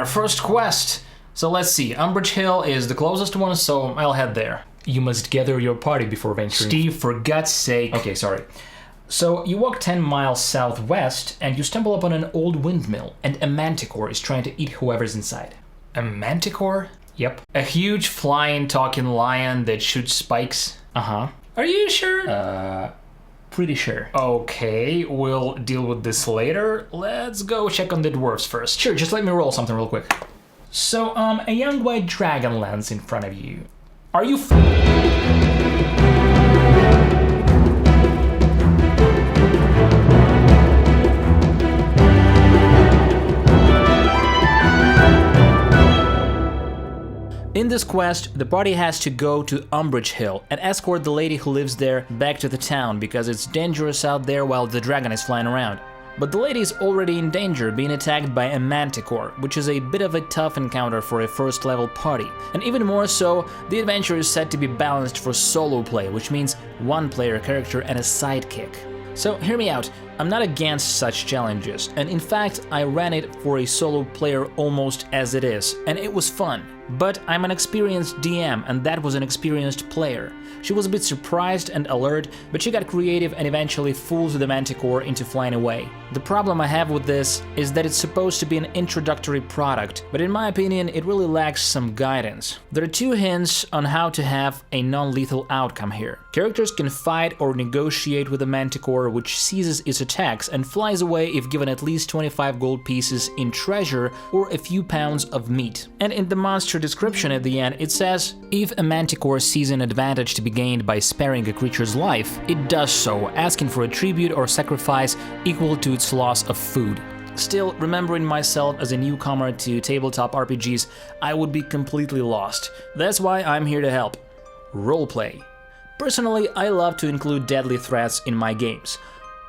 our first quest. So let's see, Umbrage Hill is the closest one, so I'll head there. You must gather your party before venturing. Steve, for God's sake. Okay, sorry. So you walk 10 miles southwest and you stumble upon an old windmill, and a manticore is trying to eat whoever's inside. A manticore? Yep. A huge flying talking lion that shoots spikes. Uh-huh. Are you sure? Pretty sure. Okay, we'll deal with this later. Let's go check on the dwarves first. Sure, just let me roll something real quick. So, a young white dragon lands in front of you. Are you In this quest, the party has to go to Umbrage Hill and escort the lady who lives there back to the town because it's dangerous out there while the dragon is flying around. But the lady is already in danger, being attacked by a manticore, which is a bit of a tough encounter for a first level party. And even more so, the adventure is set to be balanced for solo play, which means one player character and a sidekick. So hear me out, I'm not against such challenges, and in fact I ran it for a solo player almost as it is, and it was fun. But I'm an experienced DM, and that was an experienced player. She was a bit surprised and alert, but she got creative and eventually fooled the manticore into flying away. The problem I have with this is that it's supposed to be an introductory product, but in my opinion it really lacks some guidance. There are two hints on how to have a non-lethal outcome here. Characters can fight or negotiate with a manticore, which seizes its attacks and flies away if given at least 25 gold pieces in treasure or a few pounds of meat. And in the monster description at the end it says, if a manticore sees an advantage to be gained by sparing a creature's life, it does so, asking for a tribute or sacrifice equal to its loss of food. Still, remembering myself as a newcomer to tabletop RPGs, I would be completely lost. That's why I'm here to help. Roleplay. Personally, I love to include deadly threats in my games.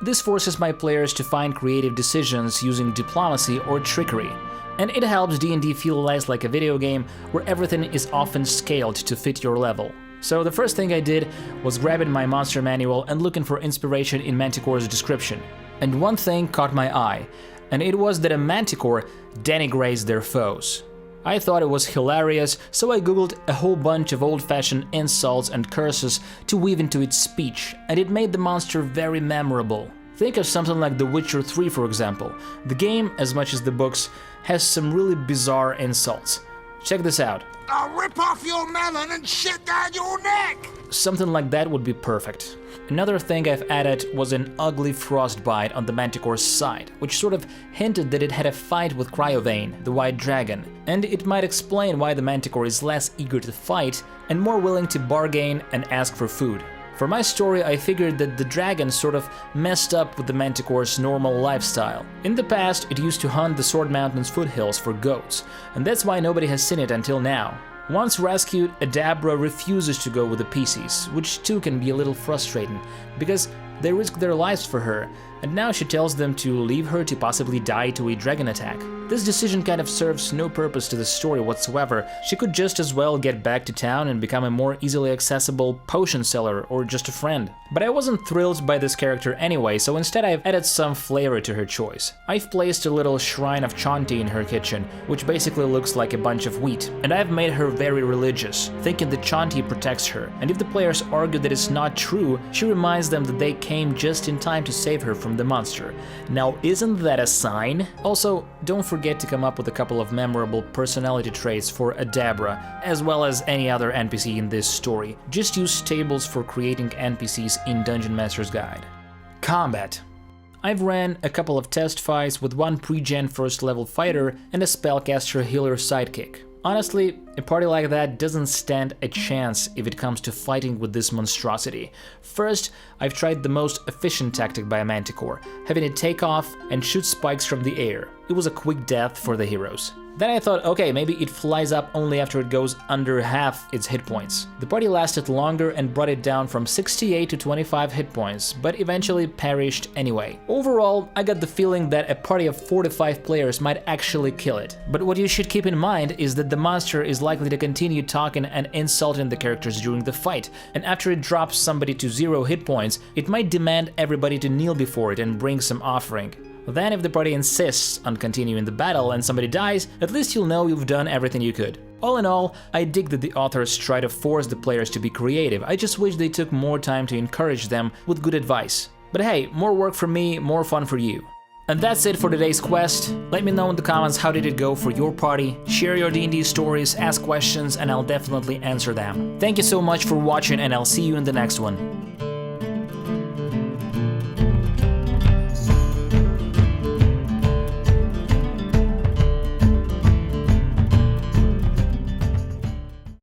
This forces my players to find creative decisions using diplomacy or trickery. And it helps D&D feel less like a video game where everything is often scaled to fit your level. So the first thing I did was grabbing my monster manual and looking for inspiration in Manticore's description. And one thing caught my eye, and it was that a manticore denigrates their foes. I thought it was hilarious, so I googled a whole bunch of old-fashioned insults and curses to weave into its speech, and it made the monster very memorable. Think of something like The Witcher 3, for example. The game, as much as the books, has some really bizarre insults. Check this out. I'll rip off your melon and shit down your neck! Something like that would be perfect. Another thing I've added was an ugly frostbite on the manticore's side, which sort of hinted that it had a fight with Cryovane, the white dragon, and it might explain why the manticore is less eager to fight and more willing to bargain and ask for food. For my story, I figured that the dragon sort of messed up with the manticore's normal lifestyle. In the past, it used to hunt the Sword Mountain's foothills for goats, and that's why nobody has seen it until now. Once rescued, Adabra refuses to go with the PCs, which too can be a little frustrating, because they risk their lives for her, and now she tells them to leave her to possibly die to a dragon attack. This decision kind of serves no purpose to the story whatsoever. She could just as well get back to town and become a more easily accessible potion seller or just a friend. But I wasn't thrilled by this character anyway, so instead I've added some flavor to her choice. I've placed a little shrine of Chanti in her kitchen, which basically looks like a bunch of wheat, and I've made her very religious, thinking that Chanti protects her, and if the players argue that it's not true, she reminds them that they came just in time to save her from the monster. Now, isn't that a sign? Also, don't forget to come up with a couple of memorable personality traits for Adabra, as well as any other NPC in this story. Just use tables for creating NPCs in Dungeon Master's Guide. Combat. I've ran a couple of test fights with one pre-gen first level fighter and a spellcaster healer sidekick. Honestly, a party like that doesn't stand a chance if it comes to fighting with this monstrosity. First, I've tried the most efficient tactic by a manticore, having it take off and shoot spikes from the air. It was a quick death for the heroes. Then I thought, okay, maybe it flies up only after it goes under half its hit points. The party lasted longer and brought it down from 68 to 25 hit points, but eventually perished anyway. Overall, I got the feeling that a party of 4 to 5 players might actually kill it. But what you should keep in mind is that the monster is likely to continue talking and insulting the characters during the fight, and after it drops somebody to 0 hit points, it might demand everybody to kneel before it and bring some offering. Then if the party insists on continuing the battle and somebody dies, at least you'll know you've done everything you could. All in all, I dig that the authors try to force the players to be creative. I just wish they took more time to encourage them with good advice. But hey, more work for me, more fun for you. And that's it for today's quest. Let me know in the comments how did it go for your party. Share your D&D stories, ask questions, and I'll definitely answer them. Thank you so much for watching, and I'll see you in the next one.